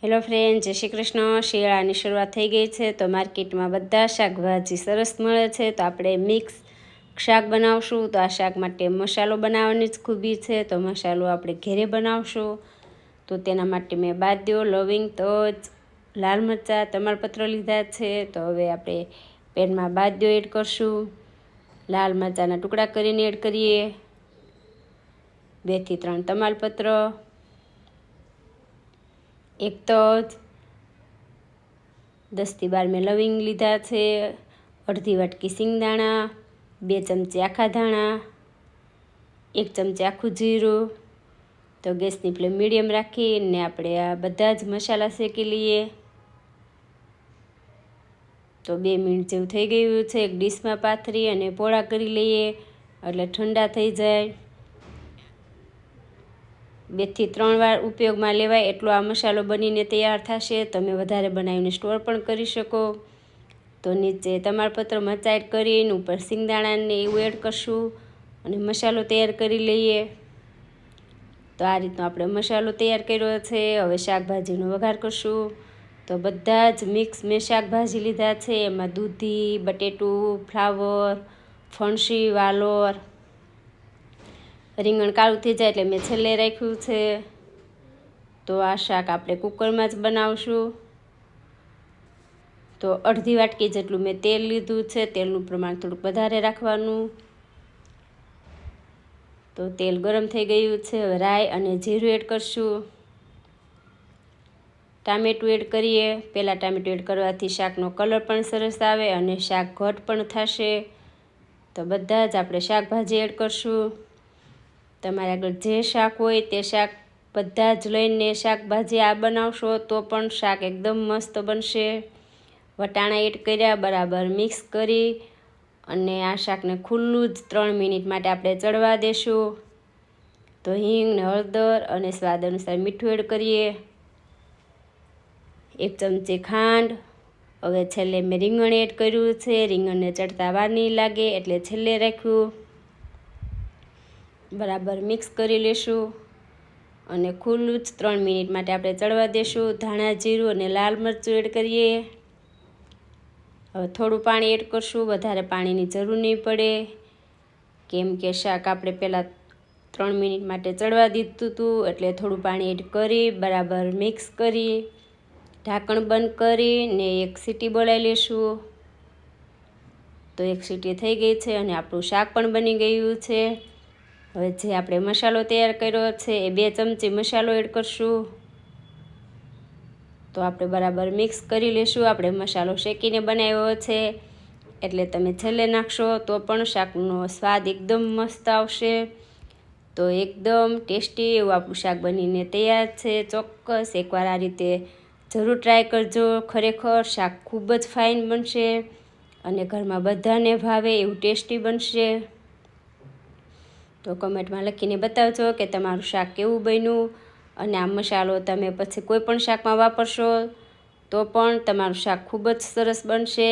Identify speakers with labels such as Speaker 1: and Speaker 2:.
Speaker 1: Hello friend, જય શ્રી કૃષ્ણ। શિયાળાની શરૂઆત થઈ ગઈ છે તો માર્કેટમાં બધા શાકભાજી સરસ મળે છે। તો આપણે મિક્સ શાક બનાવશું। તો આ શાક માટે મસાલો બનાવવાની જ ખૂબી છે। તો મસાલો આપણે ઘરે બનાવશું। તો તેના માટે મેં બાદિયો, લવિંગ, તજ, લાલ મરચાં, તમાલપત્ર લીધા છે। તો હવે આપણે પેનમાં બાદિયો એડ કરશું, લાલ મરચાંના ટુકડા કરીને એડ કરીએ, 2 થી 3 તમાલપત્ર, 1 તજ, 10 થી 12 મેં લવિંગ લીધા છે, અડધી વાટકી સિંગદાણા, 2 ચમચી આખા ધાણા, 1 ચમચી આખું જીરું। તો ગેસની ફ્લેમ મીડિયમ રાખીને આપણે આ બધા જ મસાલા શેકી લઈએ। તો 2 મિનિટ જેવું થઈ ગયું છે। એક ડીશમાં પાથરી અને પોળા કરી લઈએ એટલે ઠંડા થઈ જાય। 2 થી 3 વાર ઉપયોગમાં લેવાય એટલો આ મસાલો બનીને તૈયાર થશે। તમે વધારે બનાવીને સ્ટોર પણ કરી શકો। તો નીચે તમાલપત્ર મરચાં એડ કરીને ઉપર સિંગદાણાને એવું એડ કરશું અને મસાલો તૈયાર કરી લઈએ। તો આ રીતનો આપણે મસાલો તૈયાર કર્યો છે। હવે શાકભાજીનો વઘાર કરશું। તો બધા જ મિક્સ મેં શાકભાજી લીધા છે। એમાં દૂધી, બટેટું, ફ્લાવર, ફણસી, વાલોર, રીંગણ કાળું થઈ જાય એટલે મેં છેલ્લે રાખ્યું છે। તો આ શાક આપણે કુકરમાં જ બનાવશું। તો અડધી વાટકી જેટલું મેં તેલ લીધું છે। તેલનું પ્રમાણ થોડુંક વધારે રાખવાનું। તો તેલ ગરમ થઈ ગયું છે। હવે રાઈ અને જીરું એડ કરશું। ટામેટું એડ કરીએ। પહેલાં ટામેટું એડ કરવાથી શાકનો કલર પણ સરસ આવે અને શાક ઘટ પણ થશે। તો બધા જ આપણે શાકભાજી એડ કરશું। તમારે આગળ જે શાક હોય તે શાક બધા જ લઈને શાકભાજી આ બનાવશો તો પણ શાક એકદમ મસ્ત બનશે। વટાણા એડ કર્યા, બરાબર મિક્સ કરી અને આ શાકને ખુલ્લું જ 3 મિનિટ માટે આપણે ચડવા દેશું। તો હિંગ ને હળદર અને સ્વાદ અનુસાર મીઠું એડ કરીએ, 1 ચમચી ખાંડ। હવે છેલ્લે મેં રીંગણ એડ કર્યું છે। રીંગણને ચડતા વાર નહીં લાગે એટલે છેલ્લે રાખ્યું। બરાબર મિક્સ કરી લેશું અને ખુલ્લું જ 3 મિનિટ માટે આપણે ચડવા દેશું। ધાણા, જીરું અને લાલ મરચું એડ કરીએ। હવે થોડું પાણી એડ કરશું, વધારે પાણીની જરૂર નહીં પડે કેમ કે શાક આપણે પહેલાં 3 મિનિટ માટે ચડવા દીધું હતું એટલે થોડું પાણી એડ કરી બરાબર મિક્સ કરી ઢાંકણ બંધ કરીને 1 સીટી બોલાવી લેશું। તો 1 સીટી થઈ ગઈ છે અને આપણું શાક પણ બની ગયું છે। હવે જે આપણે મસાલો તૈયાર કર્યો છે એ 2 ચમચી મસાલો એડ કરશું। તો આપણે બરાબર મિક્સ કરી લેશું। આપણે મસાલો શેકીને બનાવ્યો છે એટલે તમે છેલ્લે નાખશો તો પણ શાકનો સ્વાદ એકદમ મસ્ત આવશે। તો એકદમ ટેસ્ટી એવું આપણું શાક બનીને તૈયાર છે। ચોક્કસ એકવાર આ રીતે જરૂર ટ્રાય કરજો। ખરેખર શાક ખૂબ જ ફાઇન બનશે અને ઘરમાં બધાને ભાવે એવું ટેસ્ટી બનશે। તો કમેન્ટમાં લખીને બતાવજો કે તમારું શાક કેવું બન્યું અને આ મસાલો તમે પછી કોઈ પણ શાકમાં વાપરશો તો પણ તમારું શાક ખૂબ જ સરસ બનશે।